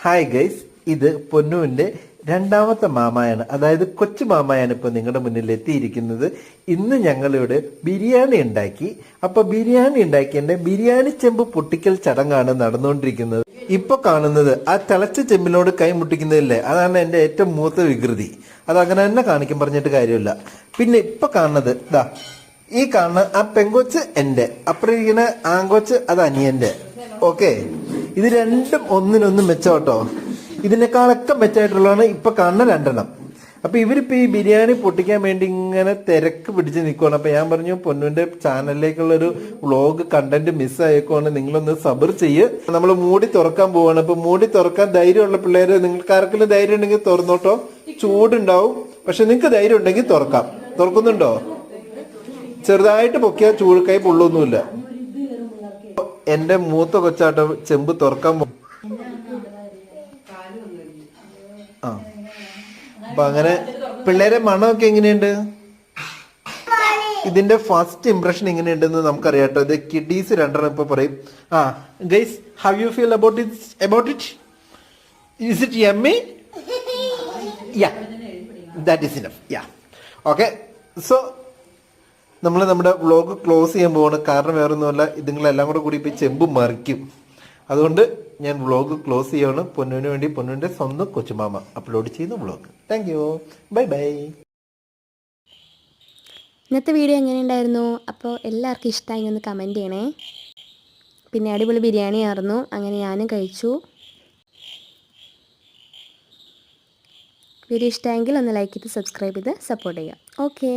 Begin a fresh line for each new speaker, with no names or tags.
Hi guys, ഇത് പൊന്നുവിന്റെ രണ്ടാമത്തെ മാമായാണ്, അതായത് കൊച്ചു മാമായാണ് ഇപ്പൊ നിങ്ങളുടെ മുന്നിൽ എത്തിയിരിക്കുന്നത്. ഇന്ന് ഞങ്ങളിവിടെ ബിരിയാണി ഉണ്ടാക്കി. അപ്പൊ ബിരിയാണി ഉണ്ടാക്കിയതിന്റെ ബിരിയാണി ചെമ്പ് പൊട്ടിക്കൽ ചടങ്ങാണ് നടന്നുകൊണ്ടിരിക്കുന്നത്. ഇപ്പൊ കാണുന്നത് ആ തിളച്ച ചെമ്പിനോട് കൈ മുട്ടിക്കുന്നതില്ലേ, അതാണ് എന്റെ ഏറ്റവും മൂത്ത വികൃതി. അതങ്ങനെ തന്നെ കാണിക്കാൻ പറഞ്ഞിട്ട് കാര്യമില്ല. പിന്നെ ഇപ്പൊ കാണുന്നത് ഇതാ, ഈ കാണുന്ന ആ പെങ്കൊച്ച് എന്റെ, അപ്പുറം ആങ്കൊച്ച് അത് അനിയന്റെ. ഓക്കെ, ഇത് രണ്ടും ഒന്നിനൊന്നും മെച്ചോട്ടോ. ഇതിനേക്കാളൊക്കെ മെച്ചമായിട്ടുള്ളതാണ് ഇപ്പൊ കാണുന്ന രണ്ടെണ്ണം. അപ്പൊ ഇവരിപ്പോ ഈ ബിരിയാണി പൊട്ടിക്കാൻ വേണ്ടി ഇങ്ങനെ തിരക്ക് പിടിച്ച് നിൽക്കുവാണ്. അപ്പൊ ഞാൻ പറഞ്ഞു, പൊന്നുവിന്റെ ചാനലിലേക്കുള്ള ഒരു വ്ളോഗ് കണ്ടന്റ് മിസ്സായേക്കുവാണ്, നിങ്ങളൊന്ന് സബർ ചെയ്യ്. നമ്മൾ മൂടി തുറക്കാൻ പോവാണ്. അപ്പൊ മൂടി തുറക്കാൻ ധൈര്യമുള്ള പിള്ളേര്, നിങ്ങൾക്ക് ആർക്കെങ്കിലും ധൈര്യം ഉണ്ടെങ്കിൽ തുറന്നോട്ടോ. ചൂടുണ്ടാവും, പക്ഷെ നിങ്ങൾക്ക് ധൈര്യം ഉണ്ടെങ്കിൽ തുറക്കാം. തുറക്കുന്നുണ്ടോ? ചെറുതായിട്ട് പൊക്കിയാൽ ചൂട് കൈ പൊള്ളൊന്നുമില്ല. എന്റെ മൂത്ത കൊച്ചാട്ടം ചെമ്പ് തുറക്കാൻ അപ്പൊ അങ്ങനെ പിള്ളേരെ മണമൊക്കെ എങ്ങനെയുണ്ട്? ഇതിന്റെ ഫസ്റ്റ് ഇംപ്രഷൻ എങ്ങനെയുണ്ടെന്ന് നമുക്കറിയാട്ടോ. ഇത് കിഡീസ് രണ്ടെണ്ണം ഇപ്പൊ പറയും. Guys, how you feel about it? Is it yummy? Yeah, that is enough. Yeah, okay. So നമ്മൾ നമ്മുടെ വ്ളോഗ് ക്ലോസ് ചെയ്യാൻ പോവാണ്. കാരണം വേറെ ഒന്നുമല്ല, ഇതുങ്ങളെല്ലാം കൂടി ഇപ്പൊ ചെമ്പ് മറിക്കും. അതുകൊണ്ട് ഞാൻ വ്ളോഗ് ക്ലോസ് ചെയ്യാണ്. പൊന്നുവിന് വേണ്ടി പൊന്നുവിന്റെ സ്വന്തം കൊച്ചുമാമ അപ്ലോഡ് ചെയ്യുന്ന vlog. Thank you, bye bye.
ഇന്നത്തെ വീഡിയോ എങ്ങനെയുണ്ടായിരുന്നു? അപ്പോൾ എല്ലാവർക്കും ഇഷ്ടമായി ഒന്ന് കമൻറ്റ് ചെയ്യണേ. പിന്നെ അടിപൊളി ബിരിയാണി ആയിരുന്നു, അങ്ങനെ ഞാനും കഴിച്ചു. വീഡിയോ ഇഷ്ടമായെങ്കിൽ ഒന്ന് ലൈക്ക് ചെയ്ത് സബ്സ്ക്രൈബ് ചെയ്ത് സപ്പോർട്ട് ചെയ്യാം. ഓക്കെ.